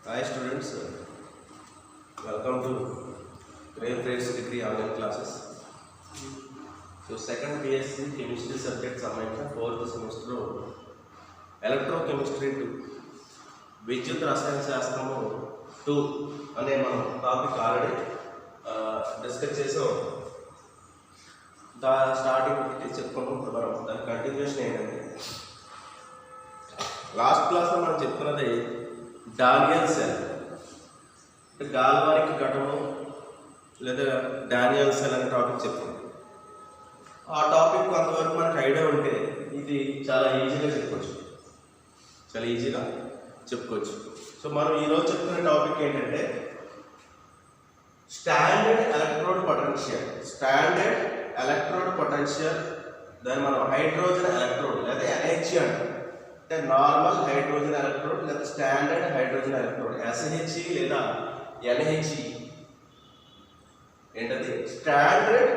Hi students, welcome to Grave Trades Degree online classes. So second BSc chemistry subject సంబంధించిన 4th semester electrochemistry 2 విద్యుత్ రసాయన శాస్త్రము 2 అనే మనం టాపిక్ ఆల్రెడీ డిస్కస్ చేసాం. స్టార్టింగ్ చెప్పుకున్నాం. మనం దాని కంటిన్యూషన్ ఏంటంటే లాస్ట్ క్లాస్లో మనం చెప్పుకున్నది డానియల్ సెల్, గాల్వానిక్ ఘటము లేదా డానియల్ సెల్ అనే టాపిక్ చెప్పుకున్నాం. ఆ టాపిక్ కొంతవరకు మనకు ఐడియా ఉంటే ఇది చాలా ఈజీగా చెప్పుకోవచ్చు. సో మనం ఈరోజు చెప్పుకునే టాపిక్ ఏంటంటే స్టాండర్డ్ ఎలక్ట్రోడ్ పొటెన్షియల్. దాన్ని మనం హైడ్రోజన్ ఎలక్ట్రోడ్ లేదా ఎన్హెచ్ఈ అంటాం. అంటే నార్మల్ హైడ్రోజన్ ఎలక్ట్రోడ్ లేదా స్టాండర్డ్ హైడ్రోజన్ ఎలక్ట్రోడ్, ఎస్హెచ్ఈ లేదా ఎన్హెచ్ఈ. ఏంటది? Standard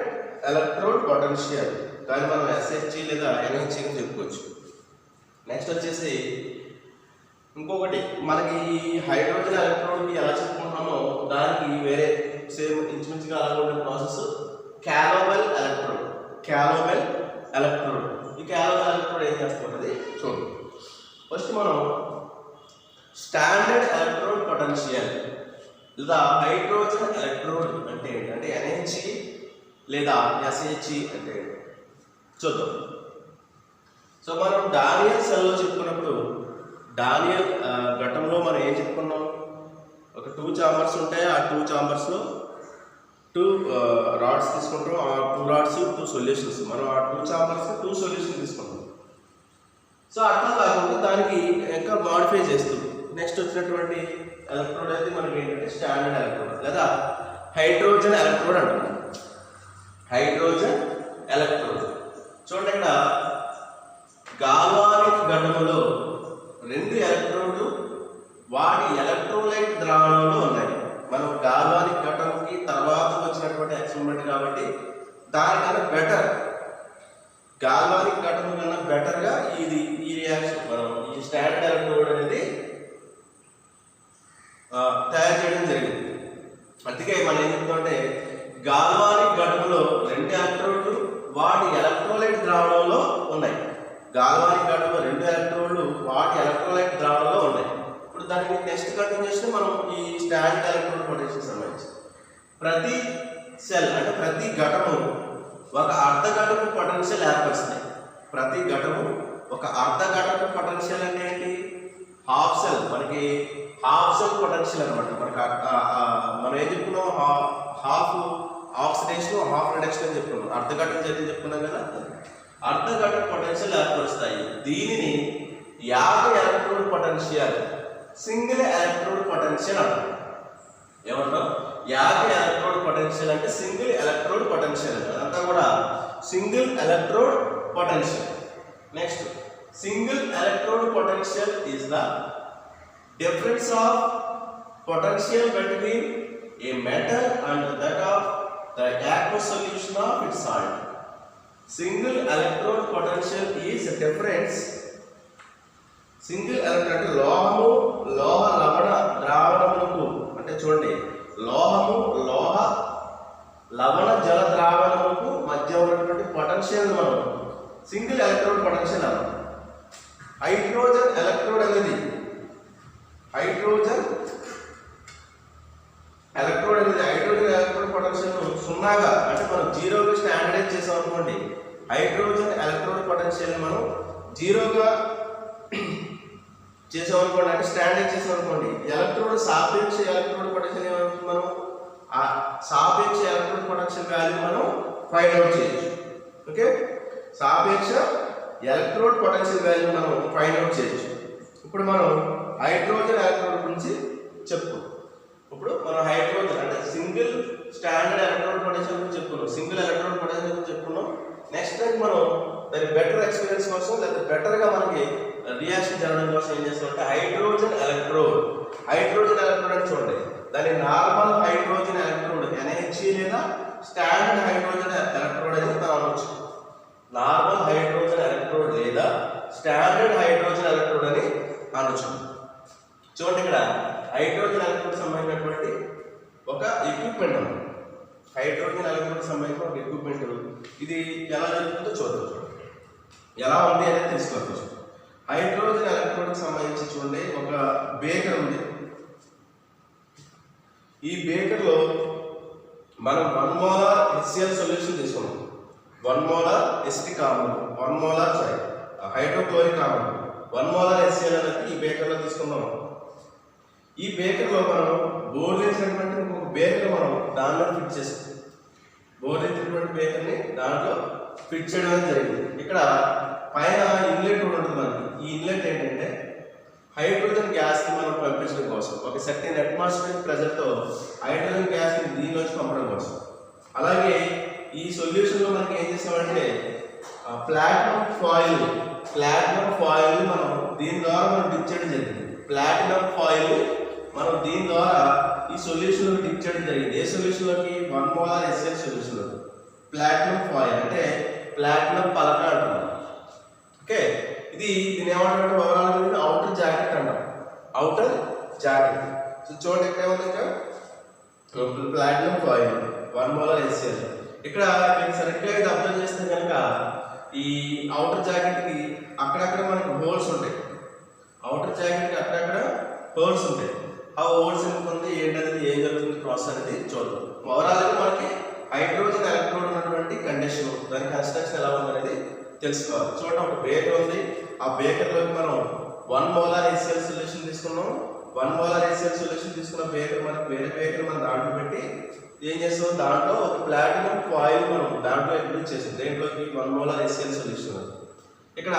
electrode potential. దాన్ని మనం ఎస్హెచ్ఈ లేదా ఎన్హెచ్ఈ అని చెప్పుకోవచ్చు. నెక్స్ట్ వచ్చేసి ఇంకొకటి, మనకి ఈ హైడ్రోజన్ ఎలక్ట్రోడ్కి ఎలా చెప్పుకుంటున్నామో దానికి వేరే సేమ్ ఇంచుమించుగా అలా ఉండే ప్రాసెస్ క్యాలోబెల్ ఎలక్ట్రోడ్. ఈ క్యాలోబెల్ ఎలక్ట్రోడ్ ఏం చేస్తుంటుంది చూడండి. ఫస్ట్ మనం స్టాండర్డ్ ఎలక్ట్రోడ్ పొటెన్షియల్ లేదా హైడ్రోజన్ ఎలక్ట్రోడ్ అంటే ఏంటంటే ఎన్హెచ్ఈ లేదా ఎస్హెచ్ఈ అంటే చూద్దాం. సో మనం డానియల్ సెల్లో చెప్పుకున్నప్పుడు డానియల్ ఘటంలో మనం ఏం చెప్పుకున్నాం? ఒక 2 చాంబర్స్ ఉంటాయి. ఆ 2 చాంబర్స్లో 2 రాడ్స్ తీసుకుంటాం. ఆ 2 రాడ్స్ 2 సొల్యూషన్స్. మనం ఆ 2 చాంబర్స్ 2 సొల్యూషన్ తీసుకుంటాం. సో అట్లా కాకుండా దానికి ఇంకా మాడిఫై చేస్తూ నెక్స్ట్ వచ్చినటువంటి ఎలక్ట్రోడ్ అయితే మనకి ఏంటంటే స్టాండర్డ్ ఎలక్ట్రోడ్ లేదా హైడ్రోజన్ ఎలక్ట్రోడ్ అంటున్నాం. హైడ్రోజన్ ఎలక్ట్రోడ్ చూడండి, ఇక్కడ గాల్వానిక్ ఘటములో 2 ఎలక్ట్రోడ్లు వాటి ఎలక్ట్రోలైట్ ద్రావణంలో ఉన్నాయి. మనం గాల్వానిక్ ఘటంకి తర్వాత వచ్చినటువంటి ఎక్స్పెరిమెంట్ కాబట్టి దానికన్నా బెటర్, గాల్వానిక్ ఘటన కన్నా బెటర్గా ఈ రియాక్షన్ మనం ఈ స్టాండర్డ్ ఎలక్ట్రోడ్ అనేది తయారు చేయడం జరిగింది. అందుకే మనం ఏం చెప్తుంటే గాల్వానిక్ ఘటనలో 2 ఎలక్ట్రోడ్లు వాటి ఎలక్ట్రోలైట్ ద్రావణంలో ఉన్నాయి. గాల్వానిక్ ఘటనలో 2 ఎలక్ట్రోడ్లు వాటి ఎలక్ట్రోలైట్ ద్రావణంలో ఉన్నాయి. ఇప్పుడు దానికి నెక్స్ట్ కంటిన్యూషన్ మనం ఈ స్టాండర్డ్ ఎలక్ట్రోడ్ పొటెన్షియల్ సంబంధించి ప్రతి సెల్ అంటే ప్రతి ఘటము ఒక అర్ధఘటపు పొటెన్షియల్ ఏర్పరుస్తుంది. ప్రతి ఘటము ఒక అర్ధఘటపు పొటెన్షియల్ అంటే ఏంటి? హాఫ్ సెల్, మనకి హాఫ్ సెల్ పొటెన్షియల్ అనమాట. మనకి మనం ఏం చెప్పుకున్నాం? హాఫ్ ఆక్సిడేషన్, హాఫ్ రిడక్షన్ అని చెప్పుకున్నాం. అర్ధఘటం చేతి చెప్పుకున్నాం కదా. అర్ధఘటపు పొటెన్షియల్ ఏర్పరుస్తాయి. దీనిని 50 electrode potential, single electrode potential అంటారు. ఏమంటాం? 50 ఎలక్ట్రోడ్ పొటెన్షియల్ అంటే సింగిల్ ఎలక్ట్రోడ్ పొటెన్షియల్. అదంతా కూడా single electrode potential. Next, single electrode potential is the difference of potential between A metal and that of the aqueous solution of its salt. Single electrode potential is difference. Single electrode అంటే లోహము లోహ లవణ ద్రావణములకు, అంటే చూడండి, లోహము లోహ లవణ జల ద్రావణములకు మధ్య ఉన్నటువంటి పొటెన్షియల్ మనం సింగిల్ ఎలక్ట్రోడ్ పొటెన్షియల్ అన్నాం. హైడ్రోజన్ ఎలక్ట్రోడ్ అనేది హైడ్రోజన్ ఎలక్ట్రోడ్ పొటెన్షియల్ సున్నాగా, అంటే మనం జీరోగా స్టాండర్డైజ్ చేసాం అనుకోండి. హైడ్రోజన్ ఎలక్ట్రోడ్ పొటెన్షియల్ మనం జీరోగా చేసాం అనుకోండి, అంటే స్టాండర్డైజ్ చేసాం అనుకోండి. ఎలక్ట్రోడ్ సాపేక్ష ఎలక్ట్రోడ్ పొటెన్షియల్ ఏమవుతుంది? మనం ఆ సాపేక్ష ఎలక్ట్రోడ్ పొటెన్షియల్ వాల్యూ మనం ఫైండ్ అవుట్ చేయొచ్చు. ఓకే, సాపేక్ష ఎలక్ట్రోడ్ పొటెన్షియల్ వాల్యూ మనం ఫైండ్ అవుట్ చేయొచ్చు. ఇప్పుడు మనం హైడ్రోజన్ ఎలక్ట్రోడ్ గురించి చెప్పుకో. ఇప్పుడు మనం హైడ్రోజన్ అంటే సింగిల్ స్టాండర్డ్ ఎలక్ట్రోడ్ పొటెన్షియల్ గురించి చెప్పుకున్నాం, సింగిల్ ఎలక్ట్రోడ్ పొటెన్షియల్ గురించి చెప్పుకున్నాం. నెక్స్ట్ టైం మనం దాని బెటర్ ఎక్స్పీరియన్స్ కోసం లేదా బెటర్గా మనకి రియాక్షన్ జరగడం కోసం ఏం చేస్తామంటే హైడ్రోజన్ ఎలక్ట్రోడ్ అని చూడండి, దాని నార్మల్ హైడ్రోజన్ ఎలక్ట్రోడ్ ఎన్హెచ్ఈ లేదా స్టాండర్డ్ హైడ్రోజన్ ఎలక్ట్రోడ్ అని మనం అనవచ్చు. నార్మల్ హైడ్రోజన్ ఎలక్ట్రోడ్ లేదా స్టాండర్డ్ హైడ్రోజన్ ఎలక్ట్రోడ్ అని అనవచ్చు. చూడండి, ఇక్కడ హైడ్రోజన్ ఎలక్ట్రోడ్ సంబంధించినటువంటి ఒక ఎక్విప్మెంట్ అన్నమాట. హైడ్రోజన్ ఎలక్ట్రోడ్ సంబంధించిన ఒక ఎక్విప్మెంట్. ఇది ఎలా జరుగుతుందో చూద్దాం. ఎలా ఉంది అనేది తెలుసుకోవచ్చు. హైడ్రోజన్ ఎలక్ట్రోడ్కి సంబంధించి చూడండి, ఒక బేకర్ ఉంది. ఈ బేకర్లో మనం 1 మోలార్ HCl సొల్యూషన్ తీసుకున్నాం. 1 మోలార్ ఎసిటిక్ ఆమ్లం, 1 మోలార్ హైడ్రోక్లోరిక్ ఆమ్లం, 1 మోలార్ HCl అనేది ఈ బేకర్లో తీసుకున్నాం. ఈ బేకర్లో మనం బోర్లించినటువంటి ఇంకొక బేకర్ మనం దానిలో ఫిట్ చేస్తాం. బోర్లించినటువంటి బేకర్ని దాంట్లో ఫిట్ చేయడం అనేది జరిగింది. ఇక్కడ పైన ఇన్లెట్ కూడా ఉంటుంది మనకి. ఈ ఇన్లెట్ ఏంటంటే హైడ్రోజన్ గ్యాస్ని మనం పంపించడం కోసం, ఒక సర్టెన్ అట్మాస్ఫియర్ ప్రెజర్తో హైడ్రోజన్ గ్యాస్ని దీనిలోంచి పంపడం కోసం. అలాగే ఈ సొల్యూషన్లో మనకి ఏం చేస్తామంటే ప్లాటినం ఫాయిల్ మనం దీని ద్వారా మనం డిప్ చేయడం జరిగింది. ప్లాటినం ఫాయిల్ మనం దీని ద్వారా ఈ సొల్యూషన్లో డిప్ చేయడం జరిగింది. ఏ సొల్యూషన్లోకి? 1 మోలార్ HCl సొల్యూషన్లో. ప్లాటినం ఫాయిల్ అంటే ప్లాటినం పలక అంటున్నాం. ఓకే, దీని ఏమంటారు? ఓవరాల్ అవుటర్ జాకెట్ అంటాం. Outer jacket. సో చూడండి, ఇక్కడ ఏమన్నా ఇంకా ప్లాటినం ఫాయిల్ 1 మోలార్ HCl. ఇక్కడ మీరు సరిగ్గా ఇది అబ్జర్వ్ చేస్తే కనుక ఈ అవుటర్ జాకెట్కి అక్కడక్కడ మనకి హోల్స్ ఉంటాయి. అవుటర్ జాకెట్కి అక్కడక్కడ హోల్స్ ఉంటాయి. ఆ హోల్స్ ఎందుకు ఉంది, ఏంటనేది, ఏం జరుగుతుంది ప్రాసెస్ అనేది చూద్దాం. ఓవరాల్గా మనకి హైడ్రోజన్ ఎలక్ట్రోడ్ ఉన్నటువంటి కండిషన్, దాని కన్స్ట్రక్షన్ ఎలా ఉంది అనేది తెలుసుకోవాలి. చూడండి, ఒక బేకర్ ఉంది. ఆ బేకర్లోకి మనం 1 మోలార్ HCl సొల్యూషన్ తీసుకున్నాం. 1 మోలార్ HCl సొల్యూషన్ తీసుకున్న బేకర్ మనకి వేరే బేకర్ మనం దాంట్లో పెట్టి ఏం చేస్తాం, దాంట్లో ఒక ప్లాటినం ఫాయిల్ మనం దాంట్లో ఇంక్లూడ్ చేసాం. దేంట్లోకి? 1 మోలార్ HCl సొల్యూషన్. ఇక్కడ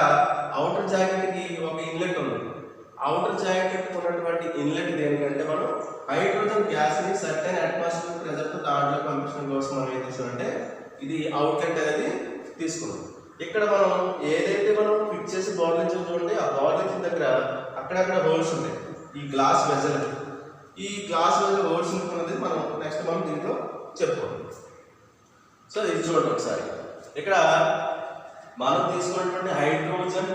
అవుటర్ జాకెట్కి ఒక ఇన్లెట్ ఉంది. అవుటర్ జాకెట్ ఉన్నటువంటి ఇన్లెట్ దేనికంటే మనం హైడ్రోజన్ గ్యాస్ని సర్టెన్ అట్మాస్ఫియర్ ప్రెజర్తో దాంట్లో పంపించడం కోసం మనం ఏం చేసామంటే ఇది అవుట్లెట్ అనేది తీసుకున్నాం. ఇక్కడ మనం ఏదైతే మనం ఫిక్స్ చేసి బాటిల్ చూడండి, ఆ బాటిల్ దగ్గర అక్కడక్కడ హోల్స్ ఉంటాయి. ఈ గ్లాస్ వెజల్ హోల్స్ ఉన్నది మనం నెక్స్ట్ మనం దీంట్లో చెప్పుకోండి. సో ఇది చూడండి ఒకసారి. ఇక్కడ మనం తీసుకున్నటువంటి హైడ్రోజన్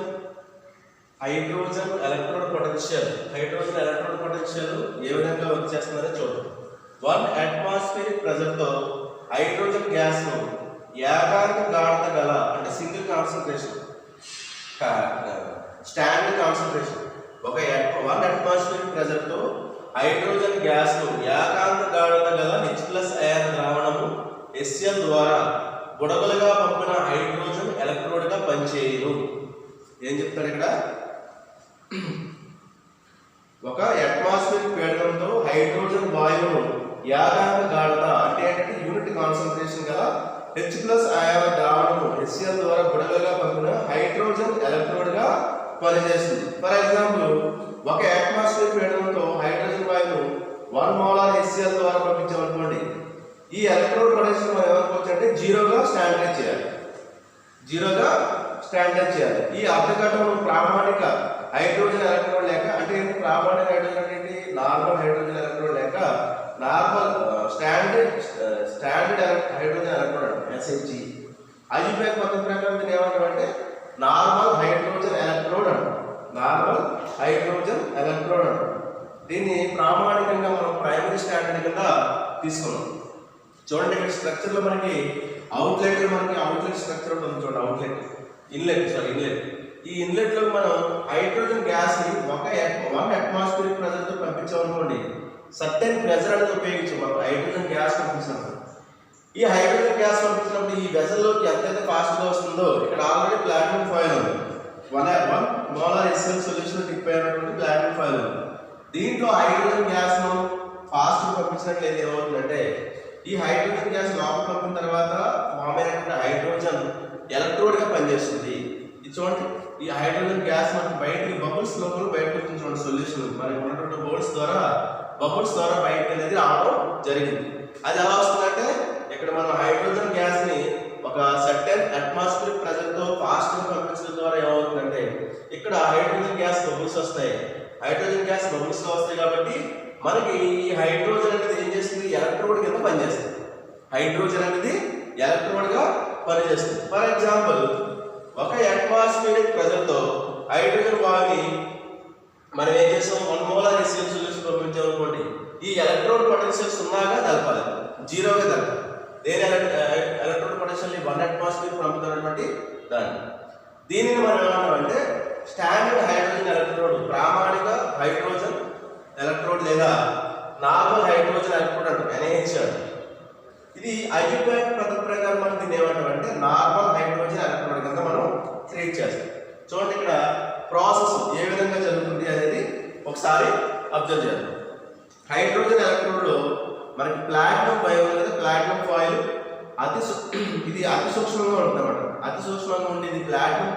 ఎలక్ట్రోడ్ పొటెన్షియల్ ఏ విధంగా వర్క్ చేస్తుందో చూడండి. 1 అట్మాస్ఫియరిక్ ప్రెజర్తో హైడ్రోజన్ గ్యాస్ను ఏకాంత గాఢత గల అంటే సింగిల్ కాన్సన్ట్రేషన్, స్టాండర్డ్ కాన్సన్ట్రేషన్, ఒక 1 అట్మాస్ఫియరిక్ ప్రెజర్తో హైడ్రోజన్ గ్యాస్ను ఏకాంత గాఢత గల H+ అయాన్ ద్రావణము HCl ద్వారా బుడగలుగా పంపిన హైడ్రోజన్ ఎలక్ట్రోడ్గా పనిచేయను. ఏం చెప్తాడు ఇక్కడ? ఒక అట్మాస్ఫియరిక్ పీడనంతో హైడ్రోజన్ వాయువును ఏకాంత గాఢత అంటే యూనిట్ కాన్సన్ట్రేషన్ గల H+ అయాన్ ద్రావణము HCl ద్వారా బుడగలుగా పంపిన హైడ్రోజన్ ఎలక్ట్రోడ్గా పనిచేస్తుంది. ఫర్ ఎగ్జాంపుల్, ఒక అట్మాస్ఫియర్ పీడనంతో హైడ్రోజన్ వాయువును 1 మోలార్ HCl ద్వారా పంపించామనుకోండి, ఈ ఎలక్ట్రోడ్ పొటెన్షియల్ మనం ఏమనుకోవచ్చు అంటే జీరోగా స్టాండర్డైజ్ చేయాలి. ఈ అర్ధఘటం ప్రామాణిక హైడ్రోజన్ ఎలక్ట్రోడ్ లేక, అంటే ప్రామాణిక హైడ్రోజన్ అంటే నార్మల్ హైడ్రోజన్ ఎలక్ట్రోడ్ లేక normal standard hydrogen electrode SHG. IUPAC పద్ధతి ప్రకారం దీన్ని ఏమంటారంటే నార్మల్ హైడ్రోజన్ ఎలక్ట్రోడ్ అంటారు. దీన్ని ప్రామాణికంగా మనం ప్రైమరీ స్టాండర్డ్ కింద తీసుకున్నాం. చూడండి, ఇక్కడ స్ట్రక్చర్లో మనకి అవుట్లెట్ స్ట్రక్చర్ ఉంటుంది. చూడండి, అవుట్లెట్, ఇన్లెట్. ఈ ఇన్లెట్లో మనం హైడ్రోజన్ గ్యాస్ని 1 అట్మాస్ఫియరిక్ ప్రెజర్తో పంపించామనుకోండి, సర్టెన్ ప్రెజర్ అనేది ఉపయోగించాం మనం హైడ్రోజన్ గ్యాస్ పంపించినప్పుడు. ఈ హైడ్రోజన్ గ్యాస్ పంపించినప్పుడు ఈ వెజల్లోకి ఎంతైతే ఫాస్ట్గా వస్తుందో, ఇక్కడ ఆల్రెడీ ప్లాటినం ఫాయిల్ ఉంది. 1 మోలార్ HCl సొల్యూషన్ డిప్ అయినటువంటి ప్లాటినం ఫాయిల్ ఉంది. దీంట్లో హైడ్రోజన్ గ్యాస్ మనం ఫాస్ట్గా పంపించినట్లయితే ఏమవుతుందంటే, ఈ హైడ్రోజన్ గ్యాస్ లోపల పంపిన తర్వాత ఫామ్ అయినటువంటి హైడ్రోజన్ ఎలక్ట్రోడ్గా పనిచేస్తుంది. ఇది చూడండి, ఈ హైడ్రోజన్ గ్యాస్ మనకి బయటకి బబుల్స్ లోపల బయటకు వచ్చింది. చూడండి, సొల్యూషన్ మనకి ఉన్నటువంటి బబుల్స్ ద్వారా బయటకు అనేది రావడం జరిగింది. అది ఎలా వస్తుందంటే, ఇక్కడ మనం హైడ్రోజన్ గ్యాస్ని ఒక సర్టెన్ అట్మాస్ఫియరిక్ ప్రెజర్తో ఫాస్ట్గా పంపించడం ద్వారా ఏమవుతుందంటే, ఇక్కడ హైడ్రోజన్ గ్యాస్ బబుల్స్ వస్తాయి. హైడ్రోజన్ గ్యాస్ బబుల్స్గా వస్తాయి కాబట్టి మనకి ఈ హైడ్రోజన్ అనేది ఏం చేస్తుంది? ఎలక్ట్రోడ్ కింద పనిచేస్తుంది. ఫర్ ఎగ్జాంపుల్, ఒక అట్మాస్ఫియరిక్ ప్రెజర్తో హైడ్రోజన్ వాయువుని మనం ఏం చేస్తాం? 1 మోలార్ HCl సొల్యూషన్ పంపించాం జీరోగా జరుగుతుంది. దేని ఎలక్ట్రోడ్ పొటెన్షియల్ 1 atmosphere పంపుతున్నటువంటి దాన్ని. దీనిని మనం ఏమంటామంటే స్టాండర్డ్ హైడ్రోజన్ ఎలక్ట్రోడ్, ప్రామాణిక హైడ్రోజన్ ఎలక్ట్రోడ్ లేదా నార్మల్ హైడ్రోజన్ ఎలక్ట్రోడ్ అంటాం, NaH. ఇది ఐయుపాక్ పద్ధతి ప్రకారం మనం దీన్ని ఏమంటామంటే నార్మల్ హైడ్రోజన్ ఎలక్ట్రోడ్ కింద మనం ట్రీట్ చేస్తాం. చూడండి ఇక్కడ ప్రాసెస్ ఏ విధంగా జరుగుతుంది అనేది ఒకసారి అబ్జర్వ్ చేద్దాం. హైడ్రోజన్ ఎలక్ట్రోడ్లో మనకి ప్లాటినం ప్లాటినం ఫాయిల్ ఇది అతి సూక్ష్మంగా ఉంటుంది అన్నమాట. అతి సూక్ష్మంగా ఉండి ఇది ప్లాటినం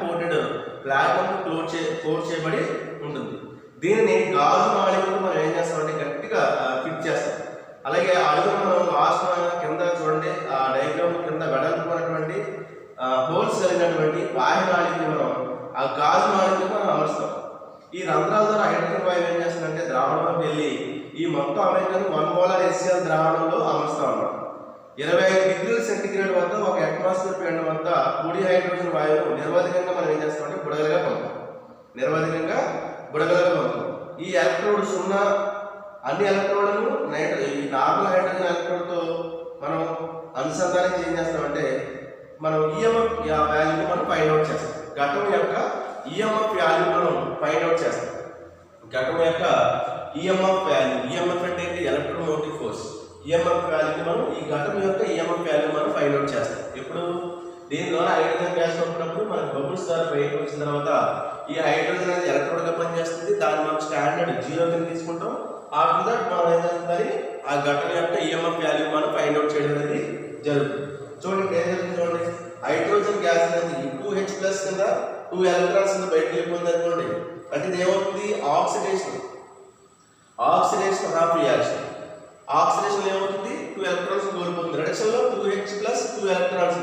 కోట్ చేయబడి ఉంటుంది. దీనిని గాజు మాలికలు మనం ఏం చేస్తామంటే గట్టిగా ఫిట్ చేస్తాం. అలాగే అడుగును మనం లాస్ట్ కింద చూడండి ఆ డయాగ్రామ్ కింద వెడల్పుకున్నటువంటి హోల్స్ కలిగినటువంటి బాహ్య నాళికని మనం ఆ గాజు మాలికలు మనం అమరుస్తాం. ఈ రంధ్రాల ద్వారా హైడ్రోజన్ వాయువు ఏం చేస్తుందంటే ద్రావణంలోకి వెళ్ళి ఈ మొత్తం అమెరికన్ 1 molar HCl ద్రావణంలో అమరుస్తాం అన్నమాట. 25 degrees సెంటిగ్రేడ్ వద్ద 1 atmosphere పీడనం వద్ద పొడి హైడ్రోజన్ వాయువు నిరవధికంగా మనం ఏం చేస్తామంటే బుడగలుగా పంపుతాం. ఈ ఎలక్ట్రోడ్ 0 అన్ని ఎలక్ట్రోడ్లను ఈ నార్మల్ హైడ్రోజన్ ఎలక్ట్రోడ్తో మనం అనుసంధానం ఏం చేస్తామంటే మనం EMF వాల్యూని మనం ఫైండ్ అవుట్ చేస్తాం. ఘటం యొక్క EMF వాల్యూ మనం ఫైండ్ అవుట్ చేస్తాం. ఘటం యొక్క EMF వాల్యూ, EMF అంటే ఎలక్ట్రోమోటివ్ ఫోర్స్. EMF వాల్యూని మనం ఈ ఘటం యొక్క EMF వాల్యూ మనం ఫైండ్ అవుట్ చేస్తాం. ఇప్పుడు దీని ద్వారా హైడ్రోజన్ గ్యాస్ పంపినప్పుడు మనకు బబుల్స్ ద్వారా బయటకు వచ్చిన తర్వాత ఈ హైడ్రోజన్ అనేది ఎలక్ట్రోడ్గా పనిచేస్తుంది. దాన్ని మనం స్టాండర్డ్ 0 కింద తీసుకుంటాం. ఆఫ్టర్ దట్ మనం ఏం చేస్తుంది ఆ ఘటన యొక్క EMF వాల్యూ మనం ఫైండ్ అవుట్ చేయడం అనేది జరుగుతుంది. చూడండి ఏం జరుగుతుంది చూడండి, హైడ్రోజన్ గ్యాస్ అనేది 2H+ కింద 2 electrons కింద బయటకు వెళ్ళిపోతుంది అనుకోండి. అంటే ఇది ఏమవుతుంది ఆక్సిడేషన్ హాఫ్ రియాక్షన్. ఆక్సిడేషన్ ఏమవుతుంది 2 electrons కోల్పోతుంది. రిడక్షన్ లో 2H+ 2 electrons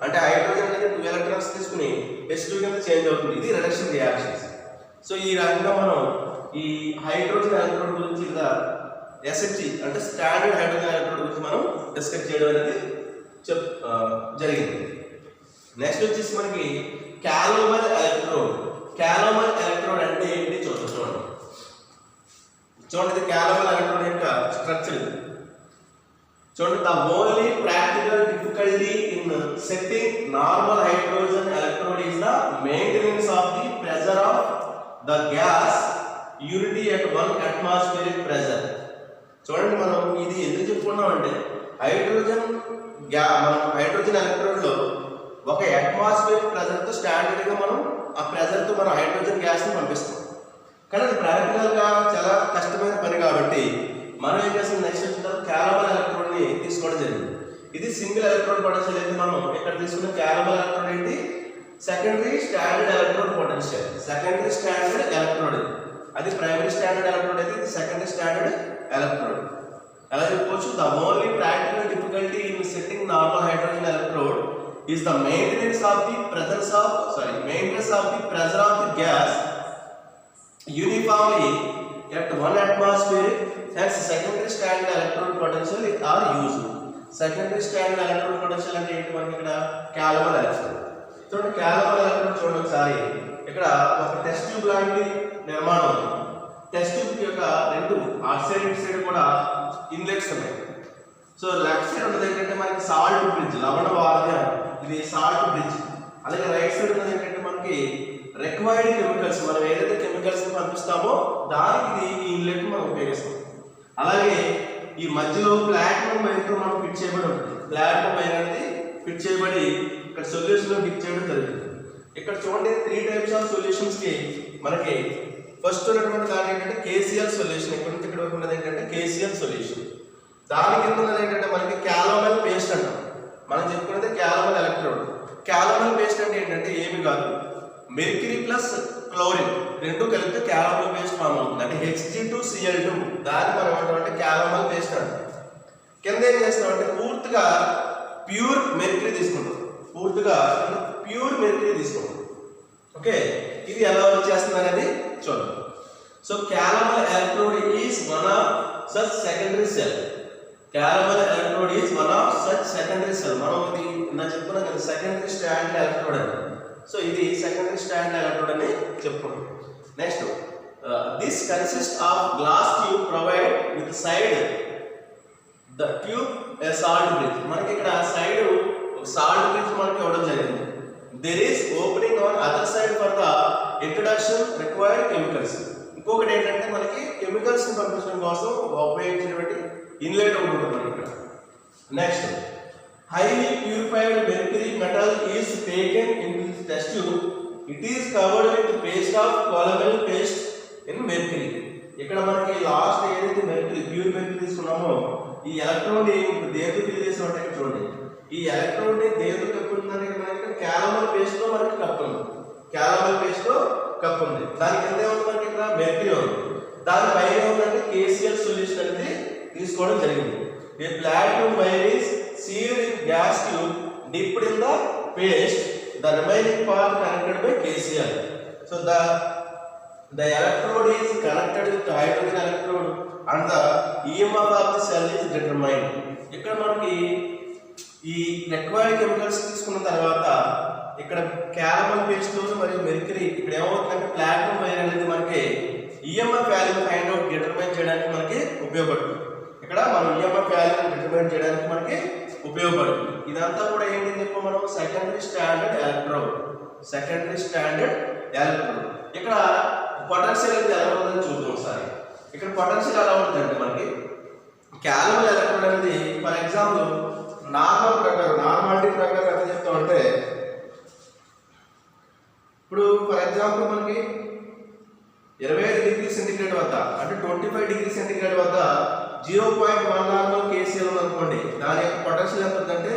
అంటే హైడ్రోజన్ అనేది 2 electrons తీసుకుని H2 కింద చేంజ్ అవుతుంది. ఇది రిడక్షన్ రియాక్షన్స్. సో ఈ రకంగా మనం ఈ హైడ్రోజన్ ఎలక్ట్రోడ్ గురించి లేదా SHG అంటే స్టాండర్డ్ హైడ్రోజన్ ఎలక్ట్రోడ్ గురించి మనం డిస్కస్ చేయడం అనేది జరిగింది. నెక్స్ట్ వచ్చేసి మనకి క్యాలోమర్ ఎలక్ట్రోడ్ అంటే ఏంటి చూడండి. ఇది క్యాలోమర్ ఎలక్ట్రోడ్ యొక్క స్ట్రక్చర్. చూడండి, the only practical difficulty in setting normal hydrogen electrode is the maintenance of the pressure of the gas unity at 1 atmospheric pressure. చూడండి, మనం ఇది ఎందుకు చెప్పుకున్నామంటే మనం హైడ్రోజన్ ఎలక్ట్రోడ్లో 1 atmospheric ప్రెజర్తో స్టాండర్డ్గా మనం ఆ ప్రెజర్తో మనం హైడ్రోజన్ గ్యాస్ని పంపిస్తాం. కానీ అది ప్రాక్టికల్గా చాలా కష్టమైన పని కాబట్టి మనం ఏం చేస్తాం నెక్స్ట్ వచ్చిన క్యాలోమర్ ఎలక్ట్రోడ్ని తీసుకోవడం జరిగింది. ఇది సింగిల్ ఎలక్ట్రోడ్ పొటెన్షియల్ అయితే మనం ఇక్కడ తీసుకున్న క్యాలోమర్ ఎలక్ట్రోడ్ ఏంటి సెకండరీ స్టాండర్డ్ ఎలక్ట్రోడ్ పొటెన్షియల్. అది ప్రైమరీ స్టాండర్డ్ ఎలక్ట్రోడ్ అయితే ఇది సెకండరీ స్టాండర్డ్ ఎలక్ట్రోడ్. ఎలా చెప్పుకోవచ్చు, the only practical difficulty in setting normal hydrogen electrode is the maintenance of the pressure of the gas uniformly at 1 atmosphere. Hence secondary standard electrode potential are used. Secondary standard electrode potential అంటే ఏంటి మనకి ఇక్కడ క్యాలోమర్ electrode. చూడండి, క్యాలోమర్ electrode చూడండి ఒకసారి. ఇక్కడ ఒక test tube లాంటి నిర్మాణం ఉంది. టెస్ట్ ట్యూబ్ యొక్క 2 అటు సైడ్ ఇటు సైడ్ కూడా ఇన్లెట్స్ ఉన్నాయి. సో లెఫ్ట్ సైడ్ ఉన్నది ఏంటంటే మనకి సాల్ట్ బ్రిడ్జ్, లవణ వారధి, ఇది సాల్ట్ బ్రిడ్జ్. అలాగే రైట్ సైడ్ ఉన్నది ఏంటంటే మనకి రిక్వైర్డ్ కెమికల్స్, మనం ఏదైతే కెమికల్స్ పంపిస్తామో దానికి ఇది ఈ ఇన్లెట్ మనం ఉపయోగిస్తాం. అలాగే ఈ మధ్యలో ప్లాటినం వైర్తో మనం ఫిట్ చేయబడి ఉంటుంది. ప్లాటినం వైర్ అనేది ఫిట్ చేయబడి ఇక్కడ సొల్యూషన్లో డిప్ చేయడం జరుగుతుంది. ఇక్కడ చూడండి 3 types ఆఫ్ సొల్యూషన్స్కి మనకి ఫస్ట్ ఉన్నటువంటి దాని ఏంటంటే KCl సొల్యూషన్. ఇక్కడ నుంచి ఇక్కడ వరకు ఉన్నది ఏంటంటే KCl సొల్యూషన్. దాని కింద ఉన్నది ఏంటంటే మనకి క్యాలోమర్ పేస్ట్ అంటాం. మనం చెప్పుకున్నది క్యాలోమర్ ఎలక్ట్రోడ్. క్యాలోమర్ పేస్ట్ అంటే ఏంటంటే ఏమి కాదు, మెర్క్యూరీ ప్లస్ క్లోరిన్ 2 కలిపితే క్యాలోమర్ పేస్ట్ ఫామ్ అవుతుంది. అంటే Hg2Cl2 దాన్ని మనం ఏమంటామంటే క్యాలోమర్ పేస్ట్ అంటాం. కింద ఏం చేస్తామంటే పూర్తిగా ప్యూర్ మెర్క్యూరీ తీసుకుంటాం. ఓకే, ఇది ఎలా వచ్చేస్తుంది అనేది చూద్దాం. So calomel electrode is one of such secondary cell. మనం ఇది నా చెప్పుకున్నాం కదా సెకండరీ స్టాండర్డ్ ఎలక్ట్రోడ్ అని. సో ఇది సెకండరీ స్టాండర్డ్ ఎలక్ట్రోడ్ అని చెప్పుకున్నాం. Next, this consist of glass tube provide with side the tube a salt bridge. మనకి ఇక్కడ సైడ్ ఒక సాల్ట్ బ్రిడ్జ్ మనకి ఇవ్వడం జరిగింది. There is opening on other side for the introduction required chemicals. ఇంకొకటి ఏంటంటే మనకి కెమికల్స్ పంపించడం కోసం ఉపయోగించినటువంటి ఇన్లెట్ ఒకటి ఉంటుంది మనకి ఇక్కడ. Next, highly purified mercury metal is taken into this test tube. It is covered with paste of polymer paste in mercury. ఇక్కడ మనకి లాస్ట్ ఏదైతే మెర్క్యూరీ ప్యూర్ మెర్క్యూరీ తీసుకున్నామో ఈ ఎలక్ట్రోన్ దేనికి ఫిల్ చేసి ఉంటాయి చూడండి. ఈ ఎలక్ట్రోన్ దేనికి కప్పుందంటే మనకి క్యాలమల్ పేస్ట్ తో మనకి కప్పు ఉంది. క్యాలమల్ పేస్ట్ తో కప్పు ఉంది. దాని కింద ఏముంది మనకి ఇక్కడ మెర్క్యూరీ ఉంది. దాని పైన ఏముందంటే KCl సొల్యూషన్ అనేది తీసుకోవడం జరిగింది. A platinum wire is sealed in gas tube dipped in the paste. The remaining part connected by KCl. So the electrode is connected with hydrogen electrode and the EMF of the cell is determined. ఇక్కడ మనకి ఈ required chemicals తీసుకున్న తర్వాత ఇక్కడ క్యాలమల్ paste మరియు mercury ఇక్కడ ఏమవుతుందంటే platinum wire అనేది మనకి EMF value find out determine చేయడానికి మనకి ఉపయోగపడుతుంది. ఇక్కడ మనం EMF వాల్యూ డిటర్మైన్ చేయడానికి మనకి ఉపయోగపడుతుంది. ఇదంతా కూడా ఏంటని చెప్పి మనం సెకండరీ స్టాండర్డ్ ఎలక్ట్రోడ్. ఇక్కడ పొటెన్షియల్ అనేది ఎలా ఉందని చూద్దాం ఒకసారి. ఇక్కడ పొటెన్షియల్ ఎలా ఉంటుందంటే మనకి క్యాలమల్ ఎలక్ట్రోడ్ అనేది ఫర్ ఎగ్జాంపుల్ నార్మాలిటీ ప్రకారం ఎంత చెప్తామంటే ఇప్పుడు ఫర్ ఎగ్జాంపుల్ మనకి 25 డిగ్రీ సెంటిగ్రేడ్ వద్ద అంటే 25 డిగ్రీ సెంటిగ్రేడ్ వద్ద 0.1 నార్మల్ KCl ఉందనుకోండి. దాని యొక్క పొటెన్షియల్ ఎంత ఉంటుందంటే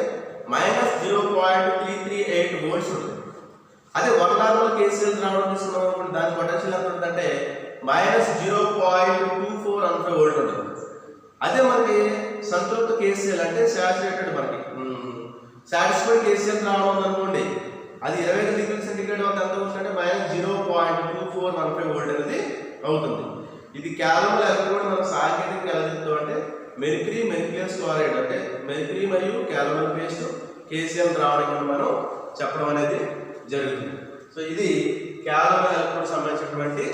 -0.338 వోల్ట్స్ ఉంటుంది. అదే 1 నార్మల్ KCl రావడం తీసుకున్నాం అనుకోండి, దాని పొటెన్షియల్ ఎంత ఉంటుందంటే -0.2415 వోల్ట్ ఉంటుంది. అదే మనకి సంతృప్త KCl అంటే సాచురేటెడ్ మనకి సాటిస్ఫైడ్ KCl రావడం అనుకోండి, అది 25 డిగ్రీ సెంటిగ్రేడ్ వద్ద ఎంత ఉంటుందంటే -0.2415 వోల్ట్ అనేది అవుతుంది. ఇది క్యాలమల్ ఎలక్ట్రోడ్ మనం సాంకేతికంగా ఎలా చెప్తామంటే మెర్క్యూరియస్ క్లోరైడ్ అంటే మెర్క్యూరీ మరియు క్యాలమల్ పేస్ట్ KCl రావడం మనం చెప్పడం అనేది జరుగుతుంది. సో ఇది క్యాలమల్ ఎలక్ట్రోడ్ సంబంధించినటువంటి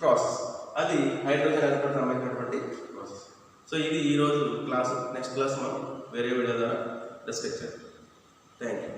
ప్రాసెస్, అది హైడ్రోజన్ ఎలక్ట్రోడ్ సంబంధించినటువంటి ప్రాసెస్. సో ఇది ఈరోజు క్లాస్. నెక్స్ట్ క్లాస్ మనం వేరే వీడియో ద్వారా డిస్కస్ చేద్దాం. Thank you.